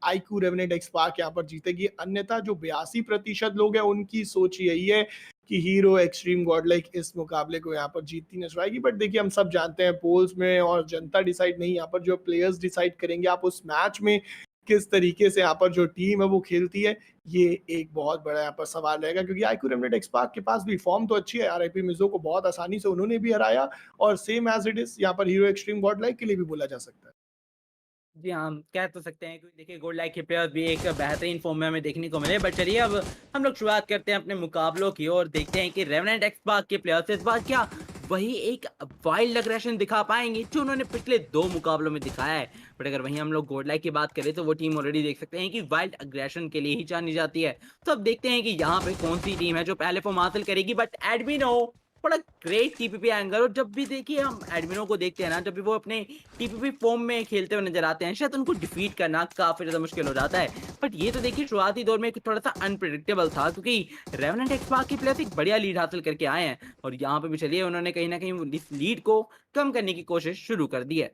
IQ revenant एक्सपार्क यहाँ पर जीतेगी। अन्यथा जो 82% लोग हैं उनकी सोच यही है कि हीरो एक्सट्रीम गॉडलाइक इस मुकाबले को यहाँ पर जीतती नजर आएगी। बट देखिए हम सब जानते हैं पोल्स में और जनता डिसाइड नहीं, यहाँ पर जो प्लेयर्स डिसाइड करेंगे आप उस मैच में किस तरीके से यहाँ पर जो टीम है वो खेलती है, ये एक बहुत बड़ा यहाँ पर सवाल रहेगा। क्योंकि आईक्यू रेवेनेंट एक्सपार्क के पास भी फॉर्म तो अच्छी है, आरआईपी मिजो को बहुत आसानी से उन्होंने भी हराया और सेम एज इट इज यहाँ पर हीरो एक्सट्रीम गॉडलाइक के लिए भी बोला जा सकता है। जी हाँ, हम कह तो सकते हैं क्योंकि देखिए गोल्ड के प्लेयर्स भी एक बेहतरीन फ़ॉर्म में हमें देखने को मिले। बट चलिए अब हम लोग शुरुआत करते हैं अपने मुकाबलों की और देखते हैं कि रेवेनेंट एक्सपार्क के प्लेयर्स इस बार क्या वही एक वाइल्ड एग्रेशन दिखा पाएँगे जो उन्होंने पिछले 2 मुकाबलों में दिखाया है। बट अगर वहीं हम लोग गोल्ड की बात करें तो वो टीम ऑलरेडी देख सकते हैं कि वाइल्ड एग्रेशन के लिए ही जानी जाती है। तो अब देखते हैं कि यहाँ पे कौन-सी टीम है जो पहले फ़ॉर्म हासिल करेगी। बट एडमिनो बड़ा ग्रेट टीपीपी एंगल, और जब भी देखिए हम एडमिनो को देखते हैं ना, जब भी वो अपने टीपीपी फॉर्म में खेलते हुए नजर आते हैं, शायद उनको डिफीट करना काफी ज्यादा मुश्किल हो जाता है। बट ये तो देखिए शुरुआती दौर में थोड़ा सा अनप्रिडिक्टेबल था क्योंकि रेवेनेंट एक्सपार्क के प्लेयर एक बढ़िया लीड हासिल करके आए हैं और यहाँ पे भी चलिए उन्होंने कहीं ना कहीं इस लीड को कम करने की कोशिश शुरू कर दी है।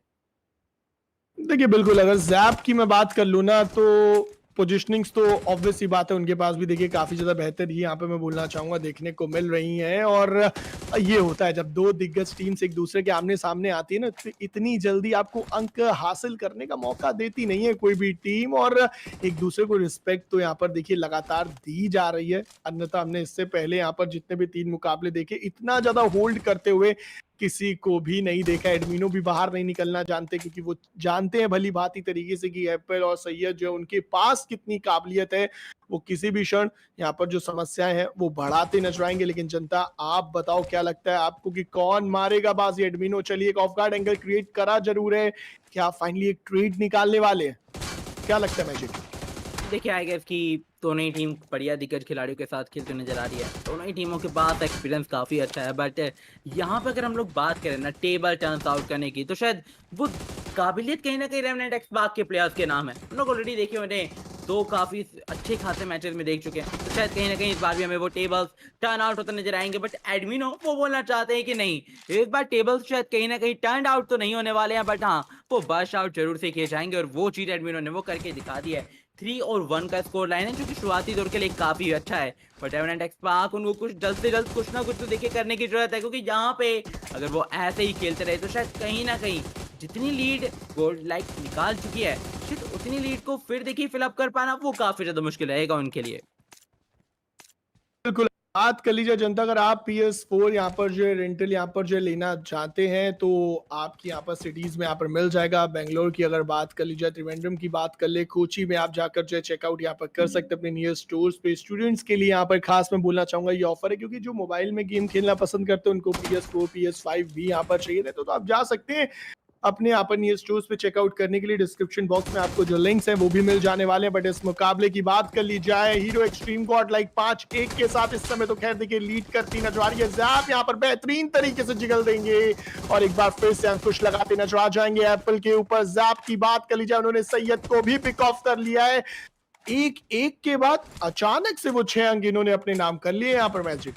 देखिए बिल्कुल, अगर ज़ैप की मैं बात कर लूँ ना तो पोजिशनिंग्स तो ऑब्वियस सी बात है उनके पास भी देखिए काफ़ी ज़्यादा बेहतर ही यहाँ पे मैं बोलना चाहूँगा देखने को मिल रही हैं। और ये होता है जब 2 दिग्गज टीम्स एक दूसरे के आमने-सामने आती है ना, तो इतनी जल्दी आपको अंक हासिल करने का मौका देती नहीं है कोई भी टीम, और एक दूसरे को रिस्पेक्ट तो यहाँ पर देखिए लगातार दी जा रही है। अन्यथा हमने इससे पहले यहाँ पर जितने भी 3 मुकाबले देखे, इतना ज़्यादा होल्ड करते हुए किसी को भी नहीं देखा। एडमिनो भी बाहर नहीं निकलना जानते क्योंकि वो जानते हैं भली भांति तरीके से कि एप्पल और सैयद जो उनके पास कितनी काबिलियत है, वो किसी भी क्षण यहाँ पर जो समस्याएं हैं वो बढ़ाते नजर आएंगे। लेकिन जनता आप बताओ क्या लगता है आपको कि कौन मारेगा बाजी? एडमिनो चलिए एक ऑफ गार्ड एंगल क्रिएट करा जरूर है, क्या फाइनली एक ट्रेड निकालने वाले हैं? क्या लगता है मैजिक? देखिए आई गेस कि दोनों ही टीम बढ़िया दिग्गज खिलाड़ियों के साथ खेलते नजर आ रही है। दोनों ही टीमों के पास एक्सपीरियंस काफ़ी अच्छा है। बट यहाँ पे अगर हम लोग बात करें ना टेबल टर्न्स आउट करने की, तो शायद वो काबिलियत कहीं ना कहीं रेवेनेंट एक्सपार्क के प्लेयर्स के नाम है। हम लोग ऑलरेडी देखिए उन्हें 2 काफ़ी अच्छे खासे मैचेस में देख चुके हैं, तो शायद कहीं ना कहीं इस बार भी हमें वो टेबल्स टर्न आउट होते नजर आएंगे। बट एडमिनो वो बोलना चाहते हैं कि नहीं, इस बार टेबल्स शायद कहीं ना कहीं टर्न आउट तो नहीं होने वाले हैं, बट हाँ वो बर्स्ट आउट जरूर से किए जाएंगे और वो चीज़ एडमिनो ने वो करके दिखा दी है। 3 और 1 का स्कोर लाइन है जो कि शुरुआती दौर के लिए काफी अच्छा है। बट रेवेनेंट एक्सपार्क उनको कुछ जल्द से जल्द कुछ ना कुछ तो देखिए करने की जरूरत है, क्योंकि यहाँ पे अगर वो ऐसे ही खेलते रहे तो शायद कहीं ना कहीं जितनी लीड गोल्ड निकाल चुकी है, शायद उतनी लीड को फिर देखिए फिलअप कर पाना वो काफी ज्यादा मुश्किल रहेगा उनके लिए। बिल्कुल, बात कर लीजिए जनता, अगर आप PS4 यहाँ पर जो है रेंटल यहाँ पर जो है लेना चाहते हैं तो आपकी यहाँ पर सिटीज़ में यहाँ पर मिल जाएगा। बेंगलोर की अगर बात कर लीजिए, त्रिवेंद्रम की बात कर ले, कोची में आप जाकर जो है चेकआउट यहाँ पर कर सकते हैं अपने नियर स्टोर्स पे। स्टूडेंट्स के लिए यहाँ पर खास मैं बोलना चाहूँगा ये ऑफर है, क्योंकि जो मोबाइल में गेम खेलना पसंद करते हैं उनको PS4, PS5 भी यहाँ पर चाहिए रहता है, तो आप जा सकते हैं अपने अपन ये स्टोर्स पे चेकआउट करने के लिए। डिस्क्रिप्शन बॉक्स में आपको जो लिंक्स हैं वो भी मिल जाने वाले हैं। बट इस मुकाबले की बात कर ली जाए, हीरो एक्सट्रीम गॉड लाइक 5-1 के साथ इस समय तो खैर देखिए लीड करती नजर आ रही है। ज़ैप यहाँ पर बेहतरीन तरीके से जिगल देंगे और एक बार फिर से अंकुश लगाते नजर आ जाएंगे एप्पल के ऊपर। ज़ैप की बात कर ली जाए, उन्होंने सैयद को भी पिक ऑफ कर लिया है। 1-1 के बाद अचानक से वो 6 अंक इन्होंने अपने नाम कर लिए यहाँ पर मैजिक।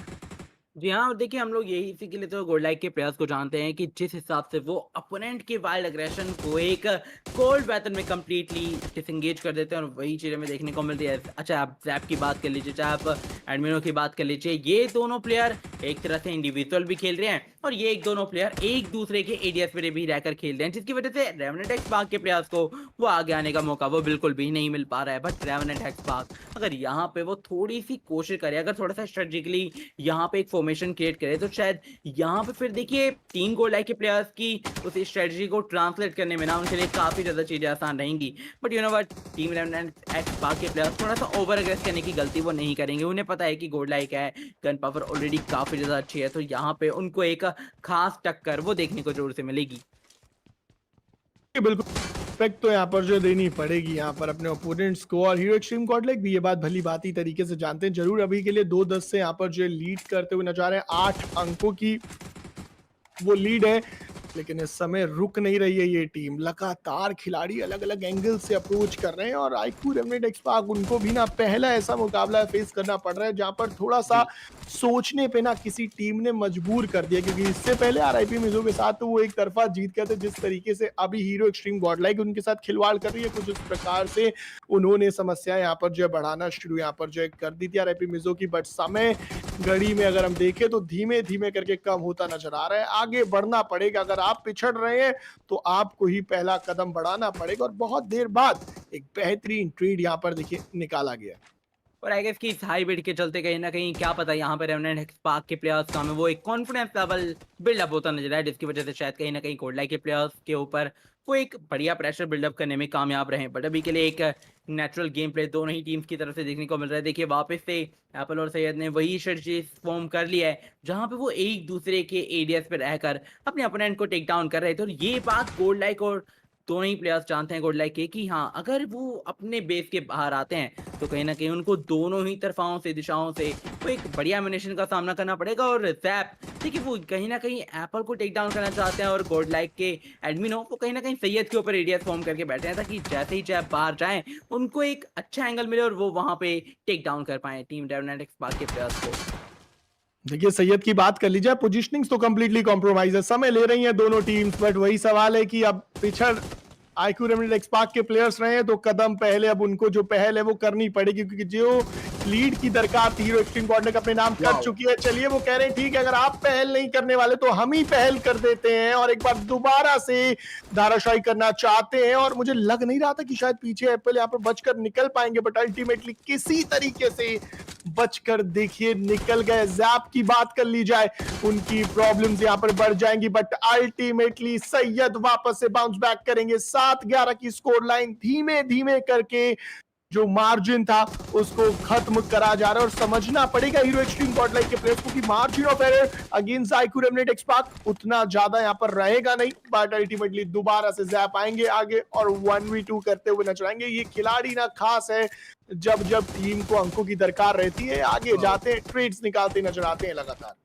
जी हाँ, और देखिए हम लोग यही इसी के लिए तो गोल्ड के प्लेयर्स को जानते हैं कि जिस हिसाब से वो अपोनेंट के वाइल्ड एग्रेशन को एक कोल्ड वेपन में कंप्लीटली डिसएंगेज कर देते हैं, और वही चीज़ हमें देखने को मिलती है। अच्छा आप ज़ैप की बात कर लीजिए, चाहे आप एडमिनो की बात कर लीजिए, ये दोनों प्लेयर एक तरह से इंडिविजुअल भी खेल रहे हैं और ये एक दोनों प्लेयर एक दूसरे के एडीएस पे भी रहकर खेल रहे हैं, जिसकी वजह से रेवेनेंट एक्सपार्क के प्लेयर्स को वो आगे आने का मौका वो बिल्कुल भी नहीं मिल पा रहा है। बट रेवेनेंट एक्सपार्क अगर यहाँ पे वो थोड़ी सी कोशिश करे, अगर थोड़ा सा स्ट्रेटेजिकली यहाँ पे एक फॉर्मेशन क्रिएट करे, तो शायद यहाँ पे फिर देखिए 3 गोल्ड के प्लेयर्स की उस स्ट्रेटजी को ट्रांसलेट करने में ना उनके लिए काफी ज्यादा चीजें आसान रहेंगी। But you know what, team Revenant XSpark के प्लेयर्स थोड़ा सा ओवर अग्रेस करने की गलती वो नहीं करेंगे। उन्हें पता है कि गोल्ड लाइक है, गन पावर ऑलरेडी काफी ज्यादा अच्छी है, तो यहाँ पे उनको एक खास टक्कर वो देखने को जरूर से मिलेगी। बिल्कुल रिस्पेक्ट तो यहाँ पर जो देनी पड़ेगी यहाँ पर अपने ओपोनेंट्स को, और हीरो एक्सट्रीम गॉडलाइक भी ये बात भली भांति तरीके से जानते हैं। जरूर अभी के लिए 2-10 से यहाँ पर जो लीड करते हुए नजर आ रहे हैं, 8 अंकों की वो लीड है। लेकिन इस समय रुक नहीं रही है ये टीम। लगातार खिलाड़ी अलग-अलग एंगल से अप्रोच कर रहे हैं और आईक्यू रेमनेट एक्सपार्क उनको भी ना पहला ऐसा मुकाबला फेस करना पड़ रहा है जहाँ पर थोड़ा-सा जी। सोचने पे ना किसी टीम ने मजबूर कर दिया, क्योंकि इससे पहले आरआईपी मिज़ो के साथ तो वो एक तरफा जीत गए थे। जिस तरीके से अभी हीरो एक्सट्रीम गॉडलाइक उनके साथ खिलवाड़ कर रही है, कुछ इस प्रकार से उन्होंने समस्या यहाँ पर जो है बढ़ाना शुरू यहाँ पर जो है कर दी थी आरआईपी मिज़ो की। बट समय घड़ी में अगर हम देखें तो धीमे-धीमे करके कम होता नज़र आ रहा है। आगे बढ़ना पड़ेगा, अगर आप पिछड़ रहे हैं तो आपको ही पहला कदम बढ़ाना पड़ेगा और बहुत देर बाद एक बेहतरीन ट्रेड यहाँ पर देखिए निकाला गया। और आई गेस कि इस हाई बिड के चलते कहीं न कहीं क्या पता यहाँ पे रेवेनेंट एक्सपार्क के प्लेयर्स का हमें वो एक कॉन्फिडेंस लेवल बिल्डअप होता नज़र आया, जिसकी वजह से शायद कहीं न कहीं कोडलाई के प्लेयर्स के ऊपर वो एक बढ़िया प्रेशर बिल्डअप करने में कामयाब रहे। बट अभी के लिए एक नेचुरल गेम प्ले दोनों ही टीम्स की तरफ से देखने को मिल रहा है। देखिए वापस से एप्पल और सैयद ने वही स्ट्रेटजी फॉर्म कर लिया है, जहाँ पे वो एक दूसरे के एरियाज पे रहकर अपने ओपोनेंट को टेक डाउन कर रहे थे। और ये बात गोल्ड लाइक और दोनों ही प्लेयर्स जानते हैं गोल्ड लाइक के कि हाँ, अगर वो अपने बेस के बाहर आते हैं तो कहीं न कहीं उनको दोनों ही तरफ़ाओं से, दिशाओं से वो एक बढ़िया एमिनेशन का सामना करना पड़ेगा। और ज़ैप देखिए वो कहीं न कहीं एप्पल को टेक डाउन करना चाहते हैं और गॉड लाइक के एडमिन वो कहीं न कहीं सैयद के ऊपर एरियाज़ फ़ॉर्म करके बैठे हैं, ताकि जैसे ही ज़ैप बाहर जाएँ, उनको एक अच्छा एंगल मिले और वो वहाँ पे टेक डाउन कर पाएँ टीम रेवेनेंट एक्सपार्क के प्लेयर्स को। देखिए सैयद की बात कर लीजिए, पोजीशनिंग्स तो कंप्लीटली कॉम्प्रोमाइज है, समय ले रही हैं दोनों टीम्स। बट वही सवाल है कि अब पिछड़ आईक्यू रेमनेट एक्सपार्क के प्लेयर्स रहे हैं तो कदम पहले अब उनको जो पहल है वो करनी पड़ेगी, क्योंकि जो लीड की दरकार हीरो एक्सट्रीम गॉडलाइक अपने नाम कर चुकी है। चलिए वो कह रहे हैं ठीक है, अगर आप पहल नहीं करने वाले तो हम ही पहल कर देते हैं और एक बार दोबारा से धाराशाही करना चाहते हैं। और मुझे लग नहीं रहा था कि शायद पीछे एप्पल यहाँ पर बचकर निकल पाएंगे, बट अल्टीमेटली किसी तरीके से बचकर देखिए निकल गए। जैप की बात कर ली जाए, उनकी प्रॉब्लम्स यहाँ पर बढ़ जाएंगी, बट अल्टीमेटली सैयद वापस से बाउंस बैक करेंगे। 7-11 की स्कोर लाइन धीमे धीमे करके जो मार्जिन था उसको खत्म करा जा रहा है। और समझना पड़ेगा हीरो एक्सट्रीम गॉडलाइक के प्लेयर्स को कि margin of error against IQ Revenant XSpark उतना ज्यादा यहाँ पर रहेगा नहीं, बट अल्टीमेटली दोबारा से जैप आएंगे आगे और 1v2 करते हुए नजर आएंगे। ये खिलाड़ी ना खास है, जब जब टीम को अंकों की दरकार रहती है आगे जाते हैं, ट्रेड्स निकालते नजर आते हैं लगातार।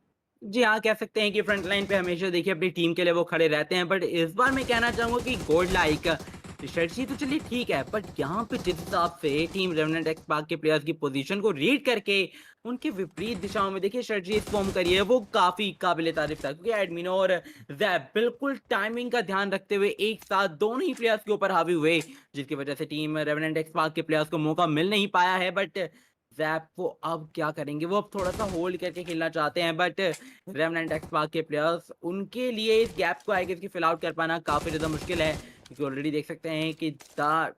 जी हाँ, कह सकते हैं कि फ्रंट लाइन पे हमेशा देखिए अपनी टीम के लिए वो खड़े रहते हैं। बट इस बार मैं कहना चाहूँगा कि गोल्ड लाइक स्ट्रेटजी तो चलिए ठीक है, बट यहाँ पे जिस हिसाब से टीम रेवेनेंट एक्सपार्क के प्लेयर्स की पोजीशन को रीड करके उनके विपरीत दिशाओं में देखिए स्ट्रेटजी फॉर्म करी है, वो काफी काबिले तारीफ था। क्योंकि एडमिनो और जैब बिल्कुल टाइमिंग का ध्यान रखते हुए एक साथ दोनों ही प्लेयर्स के ऊपर हावी हुए, जिसकी वजह से टीम रेवेनेंट एक्सपार्क के प्लेयर्स को मौका मिल नहीं पाया है। बट ज़ैप वो अब क्या करेंगे, वो अब थोड़ा-सा होल्ड करके खेलना चाहते हैं। बट रेवेनेंट एक्सपार्क के प्लेयर्स उनके लिए इस गैप को आई गेस कि फिल आउट कर पाना काफ़ी ज़्यादा मुश्किल है, क्योंकि ऑलरेडी देख सकते हैं कि the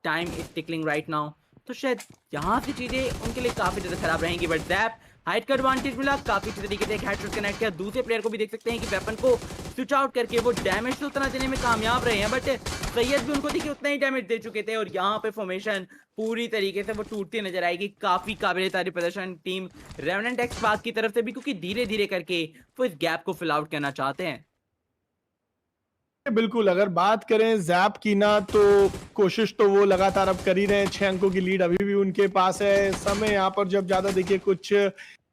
time is tickling right now. तो शायद यहाँ से चीज़ें उनके लिए काफ़ी ज़्यादा खराब रहेंगी। बट ज़ैप हाइट का एडवांटेज मिला, काफ़ी अच्छे तरीके से एक हेडशॉट कनेक्ट किया। दूसरे प्लेयर को भी देख सकते हैं कि वेपन को स्विच आउट करके वो डैमेज तो उतना देने में कामयाब रहे हैं, बट सैयद भी उनको देखिए उतना ही डैमेज दे चुके थे। और यहाँ पे फॉर्मेशन पूरी तरीके से वो टूटती नजर आएगी। काफ़ी काबिल तारीफ प्रदर्शन टीम रेवेनेंट एक्सपार्क की तरफ से भी, क्योंकि धीरे-धीरे करके वो इस गैप को फिल आउट करना चाहते हैं। बिल्कुल, अगर बात करें ज़ैप की ना तो कोशिश तो वो लगातार अब कर ही रहे हैं। 6 अंकों की लीड अभी भी उनके पास है। समय यहाँ पर जब ज़्यादा देखिए कुछ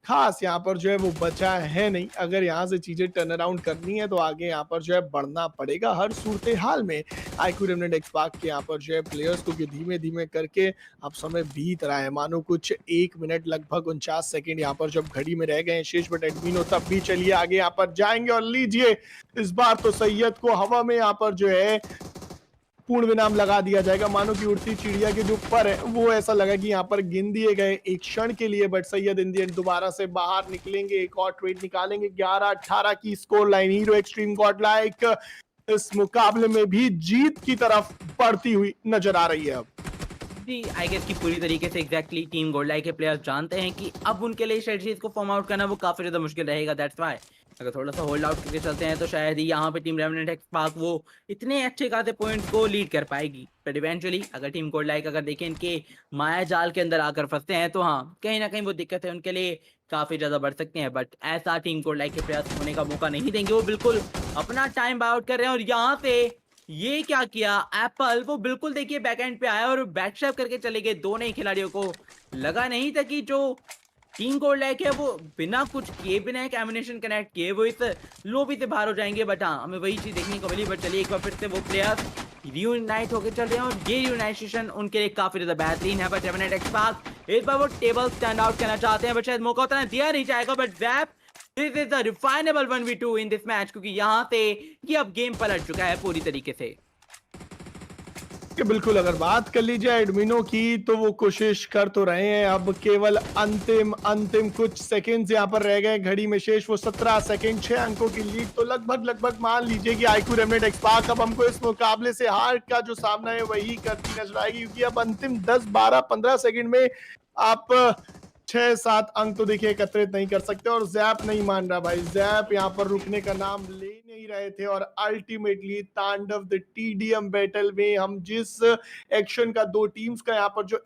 खास यहाँ पर जो है वो बचा है नहीं। अगर यहाँ से चीज़ें टर्न अराउंड करनी है तो आगे यहाँ पर जो है बढ़ना पड़ेगा हर सूरत-ए-हाल में। आईक्यू रेमनेंट एक्सपार्क के यहाँ पर जो है प्लेयर्स को धीमे-धीमे करके अब समय बीत रहा है। मानो कुछ 1 मिनट लगभग 49 सेकंड यहाँ पर जब घड़ी में रह गए हैं शेष, बट एडमिनो तब भी चलिए आगे यहाँ पर जाएँगे और लीजिए इस बार तो सैयद को हवा में यहाँ पर जो है पूर्ण विराम लगा दिया जाएगा। मानो कि उड़ती चिड़िया के जो पर है वो ऐसा लगा कि यहाँ पर गिन दिए गए एक क्षण के लिए, but Syed in the and दोबारा से बाहर निकलेंगे, एक और ट्रेड निकालेंगे। 11-18 की score line hero Xtreme Godlike इस मुकाबले में भी जीत की तरफ बढ़ती हुई नजर आ रही है अब। जी, आई गेस कि पूरी तरीके से एग्जैक्टली टीम गोल्डलाइक के प्लेयर्स जानते हैं कि अब उनके लिए स्ट्रेटजीज को फॉर्म आउट करना वो काफ़ी ज़्यादा मुश्किल रहेगा। दैट्स व्हाई अगर थोड़ा-सा होल्ड आउट करके चलते हैं तो शायद ही यहाँ पे टीम रेवेनेंट एक्सपार्क वो इतने अच्छे खासे पॉइंट्स को लीड कर पाएगी। बट इवेंचुअली अगर टीम गोल्डलाइक अगर देखें इनके माया जाल के अंदर आकर फँसते हैं तो हाँ, कहीं न कहीं वो दिक्कतें उनके लिए काफ़ी ज़्यादा बढ़ सकती हैं। बट ऐसा टीम गोल्डलाइक के प्लेयर्स होने का मौका नहीं देंगे। वो बिल्कुल अपना टाइम बाय आउट कर रहे हैं। और यहाँ से ये क्या किया एप्पल, वो बिल्कुल देखिए बैकएंड पे आया और बैक स्टेप करके चले गए। दोनों ही खिलाड़ियों को लगा नहीं था कि जो 3 गोल्ड लाइक है, वो बिना कुछ किए, बिना एक एमुनेशन कनेक्ट किए वो इस लॉबी से बाहर हो जाएँगे। बट हाँ, हमें वही चीज़ देखने को मिली। बट चलिए एक बार फिर से वो प्लेयर्स रियूनाइट होके चल रहे हैं और ये रियूनाइटेशन उनके लिए काफ़ी ज़्यादा बेहतरीन है। बट रेवेनेंट एक्सपार्क इस बार वो टेबल स्टैंड आउट करना चाहते हैं, बट शायद मौका उतना दिया नहीं जाएगा। But Zap, this is the refinable 1v2 in this match, क्योंकि यहाँ से ये अब गेम पलट चुका है पूरी तरीके से। कि बिल्कुल अगर बात कर लीजिए एडमिनो की तो वो कोशिश कर तो रहे हैं, अब केवल अंतिम अंतिम कुछ सेकंड्स यहाँ पर रह गए घड़ी में शेष। वो 17 सेकंड 6 अंकों की लीड, तो लगभग मान लीजिए कि आईक्यू रेमनेट एक्सपार्क अब हमको इस मुकाबले से हार का जो सामना है वही करती नजर आएगी, क्योंकि अब अंतिम 10 12 15 सेकंड में आप 6 7 अंक तो देखिए एकत्रित नहीं कर सकते। और जैप नहीं मान रहा भाई, जैप यहाँ पर रुकने का नाम ले नहीं रहे थे। और अल्टीमेटली तांडव द टीडीएम बैटल में हम जिस एक्शन का दो टीम्स का यहाँ पर जो